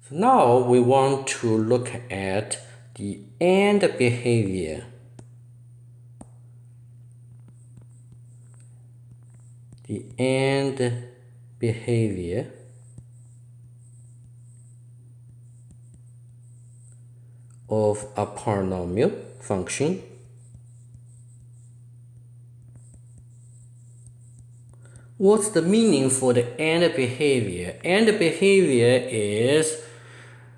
So now we want to look at the end behavior. The end behavior of a polynomial function What's the meaning for the end behavior? End behavior is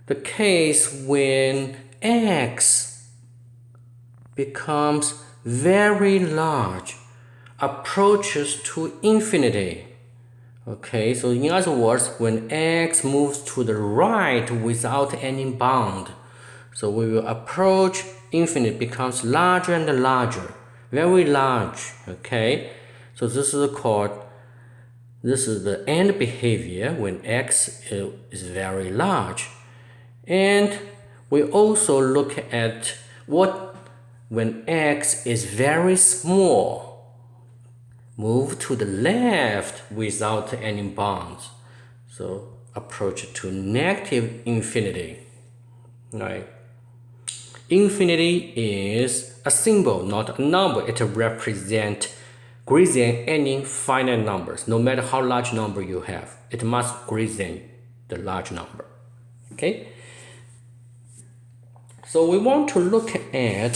the case when x becomes very large, approaches to infinity. Okay, so in other words, when x moves to the right without any bound, so we will approach infinity, becomes larger and larger, very large. Okay, so this is the end behavior when x is very large. And we also look at what when x is very small, move to the left without any bounds. So approach to negative infinity. Right? Infinity is a symbol, not a number. It represents greater than any finite numbers. No matter how large number you have, it must greater than the large number. Okay? So we want to look at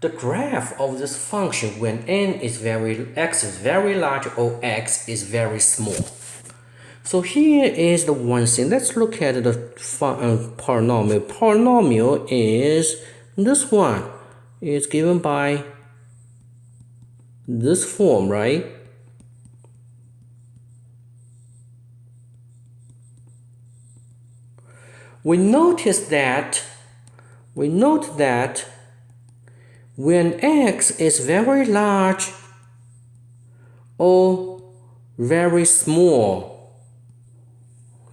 the graph of this function when x is very large or x is very small. So here is the one thing. Let's look at the polynomial. Polynomial is this one. It's given by this form, right? We note that when x is very large or very small,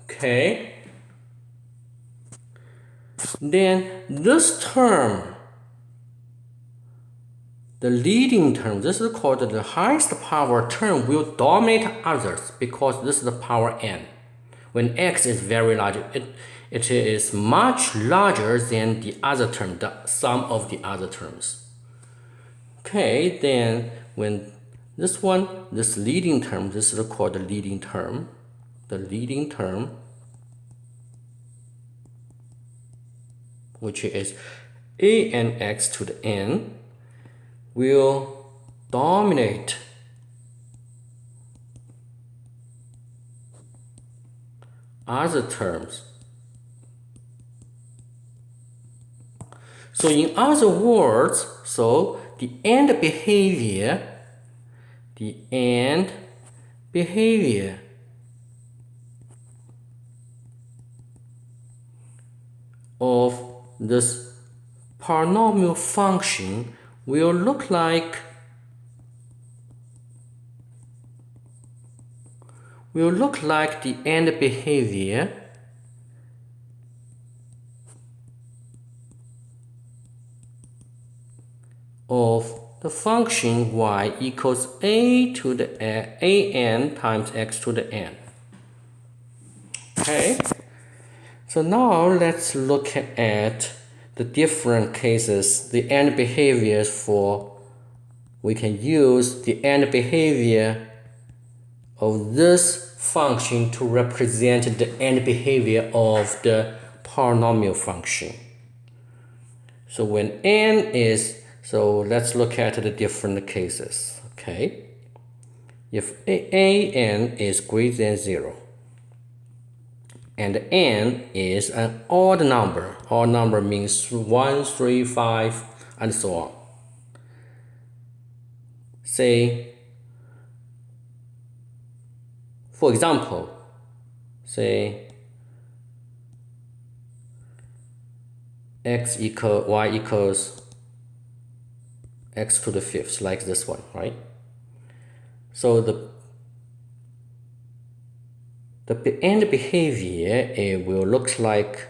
okay, then this term, the leading term, this is called the highest power term, will dominate others because this is the power n. When x is very large, it is much larger than the other term, the sum of the other terms. Okay, then when this leading term, this is called the leading term. The leading term, which is a n x to the n, will dominate other terms. So in other words, so the end behavior of this polynomial function will look like the end behavior of the function y equals a to the an times x to the n. Okay, so now let's look at the different cases, the end behaviors for. We can use the end behavior of this function to represent the end behavior of the polynomial function. So when n is, so let's look at the different cases. Okay, if an is greater than 0 and n is an odd number means 1, 3, 5, and so on. Say, for example, say y equals x to the 5th, like this one, right? So the end behavior, it will look like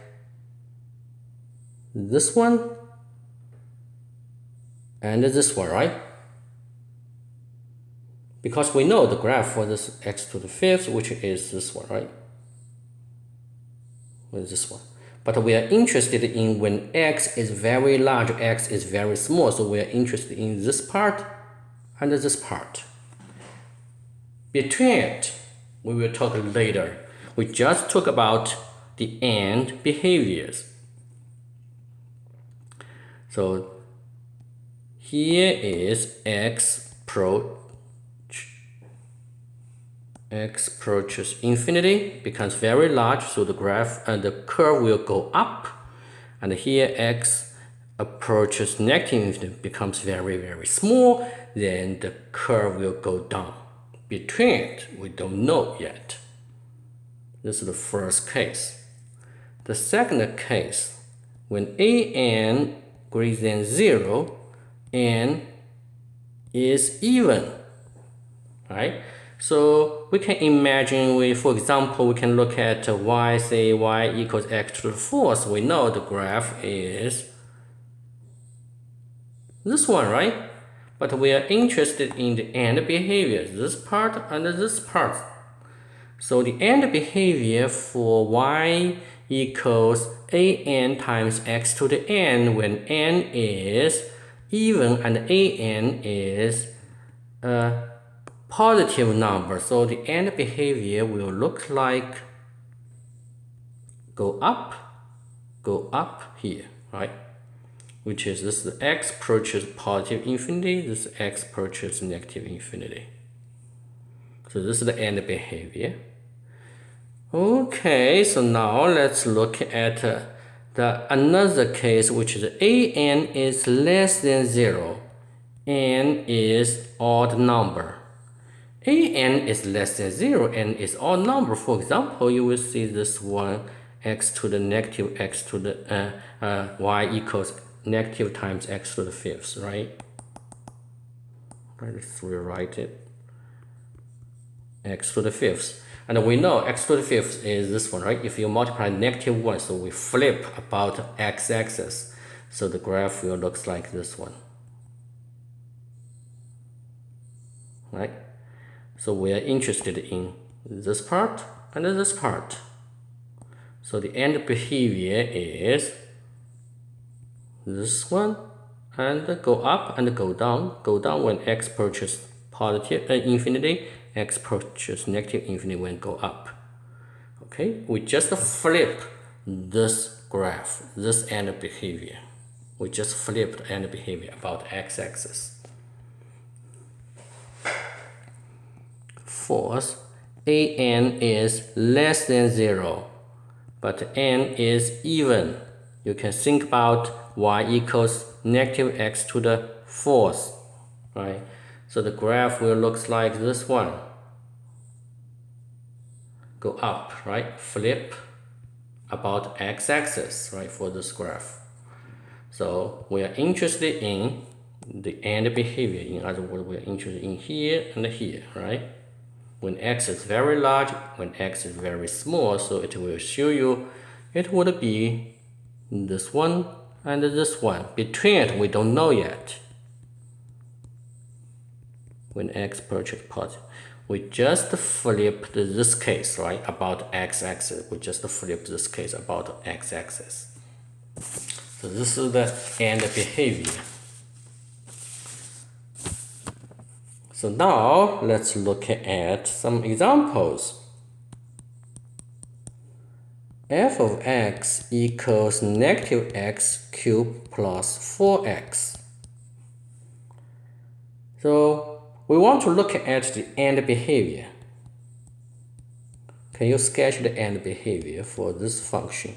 this one and this one, right? Because we know the graph for this x to the 5th, which is this one, right? with this one. But we are interested in when x is very large, x is very small. So we are interested in this part and this part. Between it, we will talk later. We just talk about the AND behaviors. So here is x approaches infinity, becomes very large, so the graph and the curve will go up. And here x approaches negative infinity, becomes very, very small, then the curve will go down. Between it, we don't know yet. This is the first case. The second case, when an greater than 0, n is even, right? So we can imagine, for example, we can look at y, say y equals x to the fourth. We know the graph is this one, right? But we are interested in the AND behavior, this part and this part. So the AND behavior for y equals an times x to the n when n is even and an is a positive number. So the AND behavior will look like go up here, right? Which is this is x approaches positive infinity, this x approaches negative infinity. So this is the AND behavior. Okay, so now let's look at another case, which is an is less than 0, n is odd number. An is less than 0, n is odd number. For example, you will see this one, x to the negative x to the y equals negative times x to the fifth, right? Let's rewrite it. X to the fifth. And we know x to the fifth is this one, right? If you multiply negative 1, so we flip about x-axis. So the graph will look like this one, right? So we are interested in this part and this part. So the AND behavior is this one, and go up and go down when x approaches positive infinity, x approaches negative infinity when go up. Okay, we just flip this graph, this AND behavior. We just flipped AND behavior about x-axis. Fourth, an is less than 0, but n is even. You can think about y equals negative x to the fourth, right? So the graph will look like this one. Go up, right? Flip about x-axis, right, for this graph. So we are interested in the AND behavior. In other words, we are interested in here and here, right? When x is very large, when x is very small, so it will show you it would be this one and this one. Between it, we don't know yet. When x approaches positive, we just flipped this case, right, about x-axis. We just flipped this case about x-axis. So this is the AND behavior. So now let's look at some examples. F of x equals negative x cubed plus 4x. So we want to look at the AND behavior. Can you sketch the AND behavior for this function?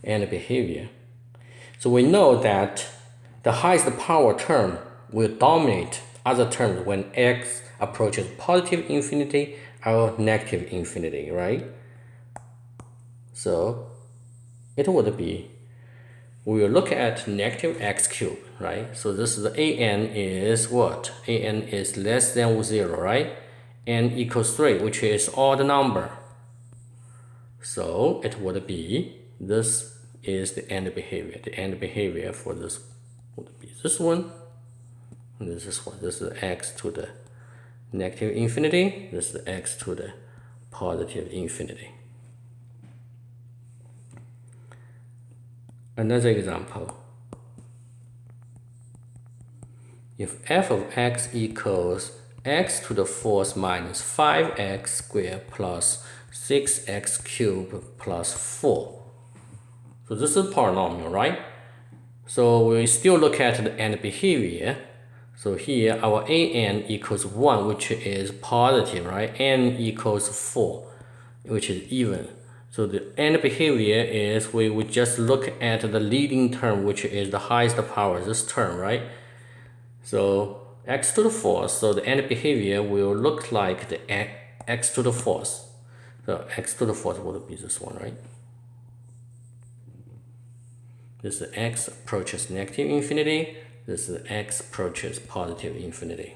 AND behavior. So we know that the highest power term will dominate other terms when x approaches positive infinity or negative infinity, right? So it would be, we will look at negative x cubed, right? So this is the an is what? An is less than 0, right? N equals 3, which is odd number. So it would be, this is the AND behavior. The AND behavior for this would be this one, and this is what? This is x to the negative infinity, this is x to the positive infinity. Another example. If f of x equals x to the fourth minus 5x squared plus 6x cubed plus 4. So this is polynomial, right? So we still look at the end behavior. So here our an equals 1, which is positive, right? N equals 4, which is even. So the end behavior is we would just look at the leading term, which is the highest power, this term, right? So x to the fourth, so the end behavior will look like the x to the fourth. So x to the fourth would be this one, right? This is x approaches negative infinity. This is x approaches positive infinity.